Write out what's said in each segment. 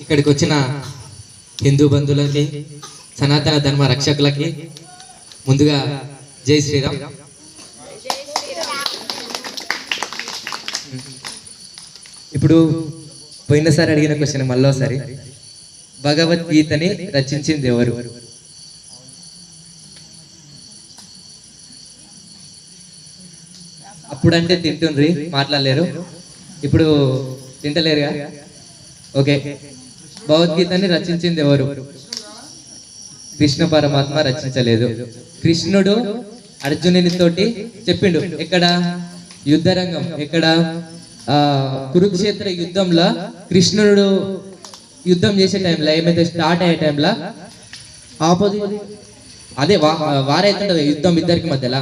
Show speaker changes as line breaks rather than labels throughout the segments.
ఇక్కడికి వచ్చిన హిందూ బంధువులకి, సనాతన ధర్మ రక్షకులకి ముందుగా జై శ్రీరామ్. ఇప్పుడు పోయినసారి అడిగిన క్వశ్చన్ మళ్ళోసారి, భగవద్గీతని రచించింది ఎవరు? అప్పుడంటే తింటుండ్రి, మాట్లాడలేరు, ఇప్పుడు తింటలేరుగా. ఓకే, భగవద్గీతని రచించింది ఎవరు? కృష్ణ పరమాత్మ రచించలేదు. కృష్ణుడు అర్జునునితోటి చెప్పిండు. ఎక్కడ? యుద్ధరంగం. ఎక్కడ? కురుక్షేత్ర యుద్ధంలో కృష్ణుడు యుద్ధం చేసే టైంలో, ఏమైతే స్టార్ట్ అయ్యే టైంలో ఆపోజిట్ అదే వారైతుంటది యుద్ధం ఇద్దరికి మధ్యలో.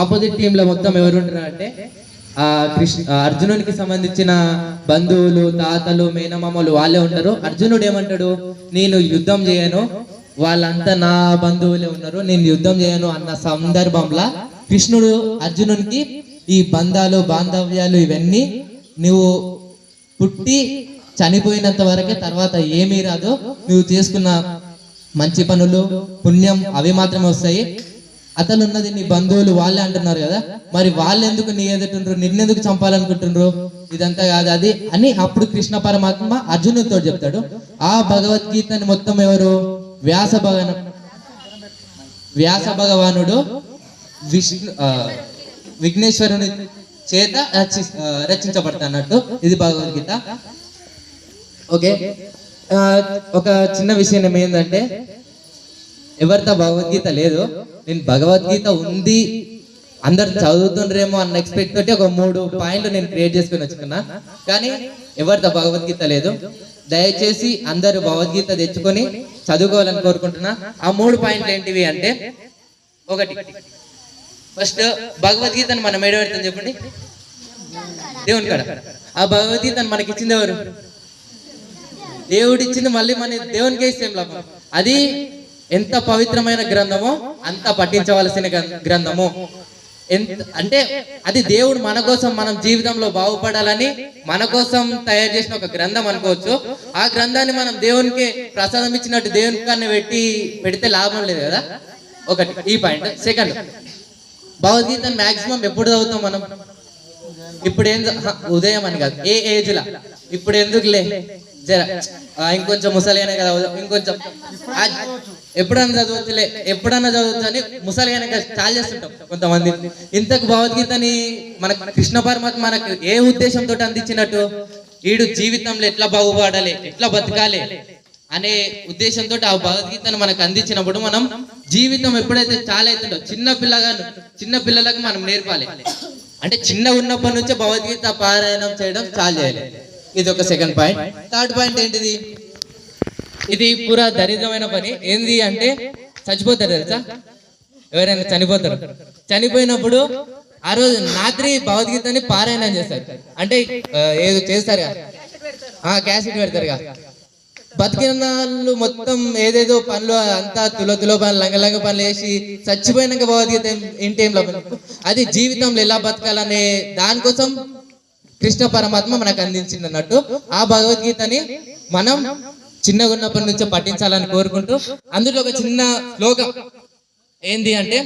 ఆపోజిట్ టీంలో మొత్తం ఎవరు ఉంటారు అంటే అర్జునునికి సంబంధించిన బంధువులు, తాతలు, మేనమామలు వాళ్ళే ఉంటారు. అర్జునుడు ఏమంటాడు, నేను యుద్ధం చేయను, వాళ్ళంతా నా బంధువులే ఉన్నారు, నేను యుద్ధం చేయను అన్న సందర్భంలో కృష్ణుడు అర్జునునికి ఈ బంధాలు, బాంధవ్యాలు ఇవన్నీ నువ్వు పుట్టి చనిపోయినంత వరకే, తర్వాత ఏమీ రాదు, నువ్వు చేసుకున్న మంచి పనులు, పుణ్యం అవి మాత్రమే వస్తాయి. అతను ఉన్నది నీ బంధువులు, వాళ్ళే అంటున్నారు కదా, మరి వాళ్ళు ఎందుకు నీ ఎదుటుండ్రు, నిన్నెందుకు చంపాలనుకుంటుండ్రు, ఇదంతా కాదు అది అని అప్పుడు కృష్ణ పరమాత్మ అర్జునుడితో చెప్తాడు. ఆ భగవద్గీతని మొత్తం ఎవరు? వ్యాస భగవానుడు విఘ్నేశ్వరుని చేత రచించబడతాన్నట్టు ఇది భగవద్గీత. ఓకే, ఒక చిన్న విషయం ఏమైందంటే, ఎవరితో భగవద్గీత లేదు, నేను భగవద్గీత ఉంది అందరు చదువుతుండ్రేమో అన్న ఎక్స్పెక్ట్ తోటి ఒక 3 పాయింట్లు నేను క్రియేట్ చేసుకుని వచ్చుకున్నా. కానీ ఎవరితో భగవద్గీత లేదు. దయచేసి అందరూ భగవద్గీత తెచ్చుకొని చదువుకోవాలని కోరుకుంటున్నా. ఆ 3 పాయింట్లు ఏంటివి అంటే, ఒకటి, ఫస్ట్ భగవద్గీతను మనం ఏడబెడతాం చెప్పండి, దేవుని కాడ. ఆ భగవద్గీతను మనకి ఇచ్చింది ఎవరు? దేవుడు ఇచ్చింది, మళ్ళీ మన దేవునికే ఇస్తాం లాభం. అది ఎంత పవిత్రమైన గ్రంథమో అంత పఠించవలసిన గ్రంథము. అంటే అది దేవుడు మన కోసం, మనం జీవితంలో బాగుపడాలని మన కోసం తయారు చేసిన ఒక గ్రంథం అనుకోవచ్చు. ఆ గ్రంథాన్ని మనం దేవునికి ప్రసాదం ఇచ్చినట్టు దేవుని పెడితే లాభం లేదు కదా. ఒకటి ఈ పాయింట్. సెకండ్, భగవద్గీతను మాక్సిమం ఎప్పుడు చదువుతాం మనం? ఇప్పుడు ఉదయం అని కాదు, ఏ ఏజ్ లా. ఇప్పుడు ఎందుకులే, జర ఇంకొంచెం ముసలిగానే కదా, ఇంకొంచెం ఎప్పుడన్నా చదవచ్చు అని ముసలిగానే చాలా చేస్తుంటాం కొంతమంది. ఇంతకు భగవద్గీతని మన కృష్ణ పరమాత్మ మనకు ఏ ఉద్దేశంతో అందించినట్టు, వీడు జీవితంలో ఎట్లా బాగుపడాలి, ఎట్లా బతకాలి అనే ఉద్దేశంతో ఆ భగవద్గీతను మనకు అందించినప్పుడు మనం జీవితం ఎప్పుడైతే చాలా అవుతుందో, చిన్న పిల్లలకు మనం నేర్పాలి. అంటే చిన్న ఉన్నప్పటి నుంచే భగవద్గీత పారాయణం చేయడం చాలా చేయాలి. ఇది ఒక సెకండ్ పాయింట్. థర్డ్ పాయింట్ ఏంటిది? ఇది పూరా దరిద్రమైన పని. ఏంది అంటే, చచ్చిపోతారు తెలుసా, ఎవరైనా చనిపోతారు. చనిపోయినప్పుడు ఆ రోజు రాత్రి భగవద్గీతని పారాయణం చేస్తారు. అంటే ఏదో చేస్తారు కదా, క్యాసెట్ పెడతారు కదా. బతికిన వాళ్ళు మొత్తం ఏదేదో పనులు అంతా తులో పనులు, లంగ పనులు వేసి చచ్చిపోయినాక భగవద్గీత ఏంటేం లాభం? అది జీవితంలో ఎలా బతకాలనే దానికోసం కృష్ణ పరమాత్మ మనకు అందించింది అన్నట్టు. ఆ భగవద్గీతని మనం చిన్నగా ఉన్నప్పటి నుంచే పఠించాలని కోరుకుంటూ, అందులో ఒక చిన్న శ్లోకం ఏంది అంటే,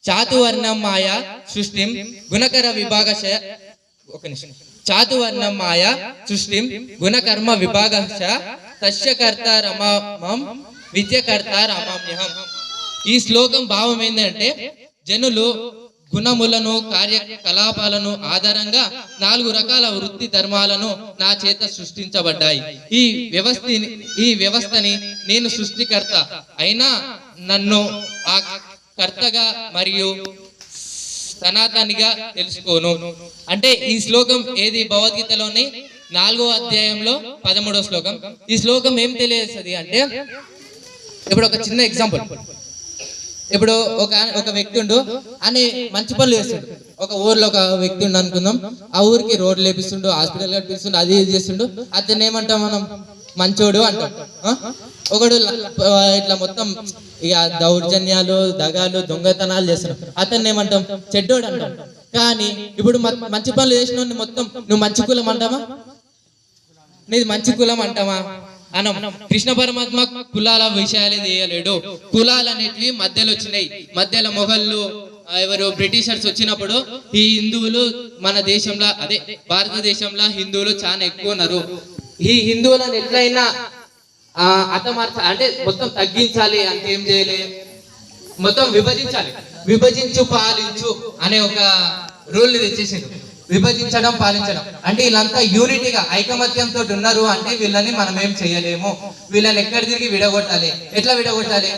చాతువర్ణం మాయ సృష్టిం గుణకర విభాగశ, ఒక నిమిషం, చాతువర్ణం మాయ సృష్టిం గుణకర్మ విభాగశ తస్యకర్త రమామం విద్యకర్త రమామ్యహం. ఈ శ్లోకం భావం ఏంటంటే, జనులు గుణములను, కార్యకలాపాలను ఆధారంగా 4 రకాల వృత్తి ధర్మాలను నా చేత సృష్టించబడ్డాయి. ఈ వ్యవస్థని నేను సృష్టికర్త అయినా నన్ను ఆ కర్తగా మరియు సనాతనిగా తెలుసుకోను. అంటే ఈ శ్లోకం ఏది? భగవద్గీతలోని 4వ అధ్యాయంలో 13వ శ్లోకం. ఈ శ్లోకం ఏం తెలియజేస్తుంది అంటే, ఇప్పుడు ఒక చిన్న ఎగ్జాంపుల్. ఇప్పుడు ఒక వ్యక్తి ఉండు అని మంచి పనులు చేస్తుండు. ఒక ఊర్లో ఒక వ్యక్తి ఉండు అనుకుందాం. ఆ ఊరికి రోడ్లు లేపిస్తుండు, హాస్పిటల్ కట్టిస్తుండు, అది ఇది చేస్తుండు. అతను ఏమంటాం మనం? మంచోడు అంటాం. ఒకడు ఇట్లా మొత్తం ఇక దౌర్జన్యాలు, దగాలు, దొంగతనాలు చేస్తున్నాడు, అతన్ని ఏమంటాం? చెడ్డోడు అంటాం. కానీ ఇప్పుడు మంచి పనులు చేసిన మొత్తం నువ్వు మంచి కులం అంటావా? నీది మంచి కులం అంటామా అనం. కృష్ణ పరమాత్మ కులాల విషయాలే చేయలేడు. కులాలు అనేటివి మధ్యలో వచ్చినాయి. మధ్యలో మొఘళ్ళు ఎవరు బ్రిటిషర్స్ వచ్చినప్పుడు ఈ హిందువులు మన దేశంలో అదే భారతదేశంలో హిందువులు చాలా ఎక్కువ ఉన్నారు. ఈ హిందువులను ఎట్లయినా అంటే మొత్తం తగ్గించాలి అంటే ఏం చేయాలి, మొత్తం విభజించాలి. విభజించు పాలించు అనే ఒక రూల్ తెచ్చేసిండు. విభజించడం పాలించడం అంటే వీళ్ళంతా యూనిటీగా ఐకమత్యంతో ఉన్నారు అంటే వీళ్ళని మనం ఏం చేయలేము. వీళ్ళని ఎక్కడ తిరిగి విడగొట్టాలి. ఎట్లా విడగొట్టాలి?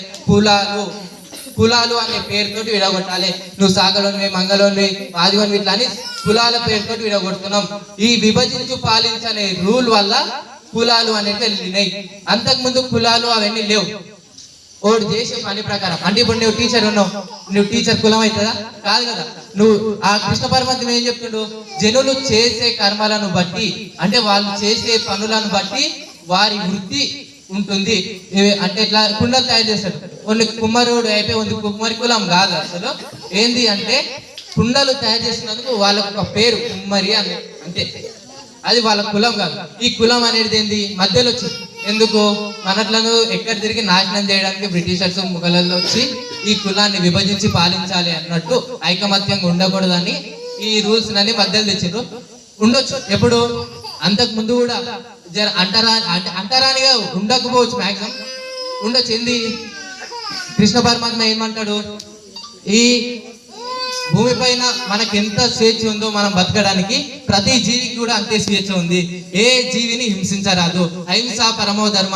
కులాలు అనే పేరుతోటి విడగొట్టాలి. నువ్వు సాగలోని మంగళోని ఆదివాని ఇట్లా అని కులాల పేరుతోటి విడగొడుతున్నాం. ఈ విభజించు పాలించనే రూల్ వల్ల కులాలు అనేవి వెళ్ళినాయి. అంతకుముందు కులాలు అవన్నీ లేవు. ఓడి చేసే పని ప్రకారం అంటే ఇప్పుడు నువ్వు టీచర్ ఉన్నావు, నువ్వు టీచర్ కులం అవుతుందా? కాదు కదా. నువ్వు ఆ కృష్ణ పరమాత్మ ఏం చెప్తుండు, జనులు చేసే కర్మలను బట్టి అంటే వాళ్ళు చేసే పనులను బట్టి వారి వృత్తి ఉంటుంది. అంటే ఇట్లా కుండలు తయారు చేస్తాడు. ఓన్లీ కుమ్మరుడు అయిపోయి ఉంది కుమ్మరి కులం కాదు. అసలు ఏంది అంటే కుండలు తయారు చేసినందుకు వాళ్ళకు ఒక పేరు కుమ్మరి అని, అంతే. అది వాళ్ళ కులం కాదు. ఈ కులం అనేది ఏంది మధ్యలో వచ్చింది. ఎందుకు? మనట్లను ఎక్కడ తిరిగి నాశనం చేయడానికి బ్రిటిషర్స్ ముఘలలో వచ్చి ఈ కులాన్ని విభజించి పాలించాలి అన్నట్టు ఐకమత్యంగా ఉండకూడదని ఈ రూల్స్ అన్ని మధ్యలో తెచ్చిండ్రు. ఉండొచ్చు ఎప్పుడు అంతకు ముందు కూడా అంటరానిగా ఉండకపోవచ్చు, మ్యాక్సిమం ఉండొచ్చు. ఏంది కృష్ణ పరమాత్మ ఏమంటాడు, ఈ భూమి పైన మనకి ఎంత స్వేచ్ఛ ఉందో మనం బతకడానికి ప్రతి జీవికి కూడా అంతే స్వేచ్ఛ ఉంది. ఏ జీవిని హింసించరాదు. అహింసా పరమో ధర్మ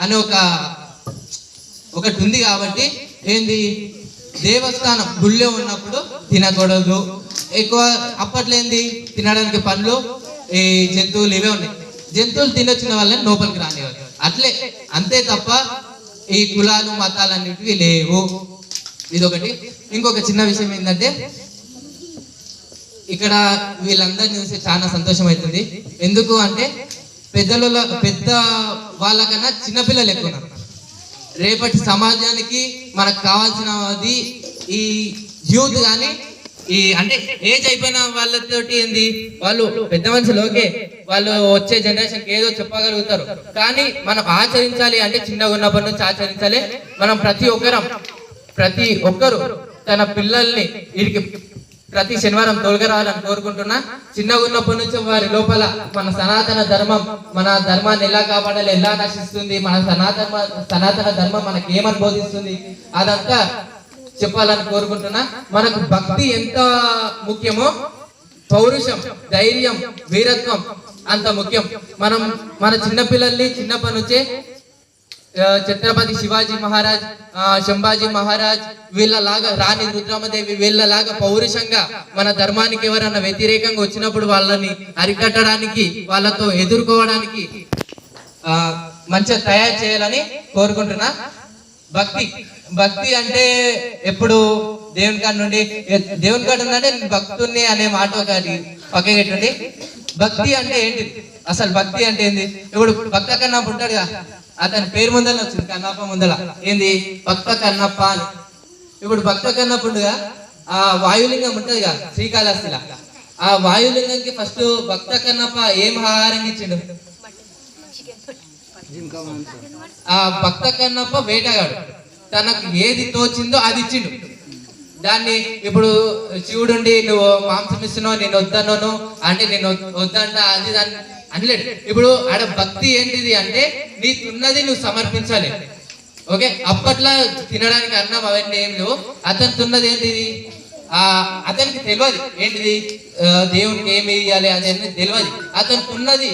అని ఒకటి ఉంది. కాబట్టి ఏంది, దేవస్థానం గుళ్ళో ఉన్నప్పుడు తినకూడదు. ఎక్కువ అప్పట్లో ఏంది తినడానికి పండ్లు ఈ జంతువులు ఇవే ఉన్నాయి. జంతువులు తినొచ్చిన వాళ్ళని లోపలికి రానివ్వాలి. అట్లే అంతే తప్ప ఈ కులాలు మతాలు అన్నిటివి లేవు. ఇదొకటి. ఇంకొక చిన్న విషయం ఏంటంటే ఇక్కడ వీళ్ళందరినీ చూసి చాలా సంతోషం అవుతుంది. ఎందుకు అంటే పెద్ద వాళ్ళకన్నా చిన్నపిల్లలు ఎక్కువ ఉన్నారు. రేపటి సమాజానికి మనకు కావాల్సినది ఈ యూత్ కానీ ఈ అంటే ఏజ్ అయిపోయిన వాళ్ళతోటి ఏంది, వాళ్ళు పెద్ద మనుషులు ఓకే, వాళ్ళు వచ్చే జనరేషన్కి ఏదో చెప్పగలుగుతారు. కానీ మనం ఆచరించాలి అంటే చిన్నగా ఉన్నప్పటి నుంచి ఆచరించాలి. మనం ప్రతి ఒక్కరు తన పిల్లల్ని వీడికి ప్రతి శనివారం తోలుగరావాలని కోరుకుంటున్నా. చిన్నగా ఉన్నప్పటి నుంచి వారి లోపల మన సనాతన ధర్మాన్ని ఎలా కాపాడాలి, ఎలా నశిస్తుంది, మన సనాతన ధర్మం మనకి ఏమని బోధిస్తుంది అదంతా చెప్పాలని కోరుకుంటున్నా. మనకు భక్తి ఎంత ముఖ్యమో పౌరుషం, ధైర్యం, వీరత్వం అంత ముఖ్యం. మన చిన్నపిల్లల్ని చిన్నప్పటి నుంచే ఛత్రపతి శివాజీ మహారాజ్, శంభాజీ మహారాజ్ వీళ్ళలాగా, రాణి రుద్రమదేవి వీళ్ళలాగా పౌరుషంగా మన ధర్మానికి ఎవరన్నా వ్యతిరేకంగా వచ్చినప్పుడు వాళ్ళని అరికట్టడానికి, వాళ్ళతో ఎదుర్కోవడానికి మంచిగా తయారు చేయాలని కోరుకుంటున్నా. భక్తి అంటే ఎప్పుడు దేవుని కాడ నుండి దేవుని కాడ ఉన్నట్టే భక్తుని అనే మాట ఒకటి పక్కకెట్టండి. భక్తి అంటే ఏంటి? అసలు భక్తి అంటే ఏంది? ఇప్పుడు భక్త కన్నప్ప ఉంటాడు కదా, అతని పేరు ముందర వచ్చింది కన్నప్ప ముందర ఏంది భక్త కన్నప్ప అని. ఇప్పుడు భక్త కన్నప్ప ఉండగా ఆ వాయులింగం ఉంటది కదా శ్రీకాళహస్తిలా, ఆ వాయులింగంకి ఫస్ట్ భక్త కన్నప్ప ఏం ఆహారం ఇచ్చిండు? ఆ భక్త కన్నప్ప వేటగాడు, తనకు ఏది తోచిందో అది ఇచ్చిండు. దాన్ని ఇప్పుడు శివుడుండి నువ్వు మాంసం ఇస్తున్నావు, నేను వద్దన్నాను అంటే నేను వద్దంట అది దాన్ని అనలేడు. ఇప్పుడు ఆడ భక్తి ఏంటిది అంటే నీకున్నది నువ్వు సమర్పించాలి. ఓకే, అప్పట్లో తినడానికి అన్నం అవన్నీ ఏం లేవు. అతను తిన్నది ఏంటిది? అతనికి తెలియదు ఏంటిది దేవునికి ఏమి ఇవ్వాలి అదేంటి తెలియదు. అతనికి ఉన్నది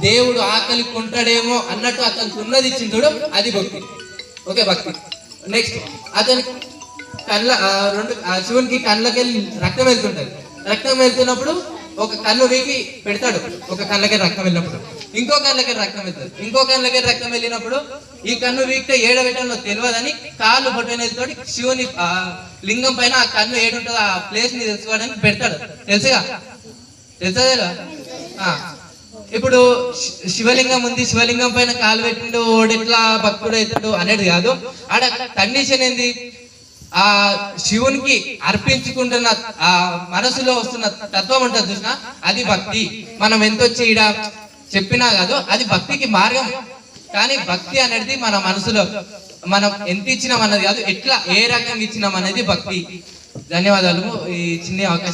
దేవుడు ఆకలి కొంటాడేమో అన్నట్టు అతనికి ఉన్నది ఇచ్చిండు, అది భక్తి. ఓకే, భక్తి. నెక్స్ట్ అతనికి శివునికి కళ్ళకెళ్ళి రక్తం వెళ్తుంటది. రక్తం వెళ్తున్నప్పుడు ఒక కన్ను వీకి పెడతాడు. ఒక కళ్ళకి రక్తం వెళ్ళినప్పుడు ఇంకో కళ్ళకి రక్తం వెళ్తాడు. ఇంకో కళ్ళకి రక్తం వెళ్ళినప్పుడు ఈ కన్ను వీక్తే ఏడబెట్టలో తెలియదని కాళ్ళు బొట్టనేతోటి శివుని లింగం పైన ఆ కన్ను ఏడుంటుందో ఆ ప్లేస్ ని తెలుసుకోవడానికి పెడతాడు. తెలుసుగా? ఇప్పుడు శివలింగం ఉంది, శివలింగం పైన కాలు పెట్టిండు ఓడెట్లా భక్తుడు అవుతాడు అనేది కాదు. ఆడ కండిషన్ ఏంది? ఆ శివునికి అర్పించుకుంటున్న ఆ మనసులో వస్తున్న తత్వం ఉంటుంది చూసిన, అది భక్తి. మనం ఎంత వచ్చి ఈడ చెప్పినా కాదు, అది భక్తికి మార్గం. కానీ భక్తి అనేది మన మనసులో మనం ఎంత ఇచ్చినాం అన్నది కాదు, ఎట్లా ఏ రకంగా ఇచ్చినాం అనేది భక్తి. ధన్యవాదాలు ఈ చిన్న అవకాశం.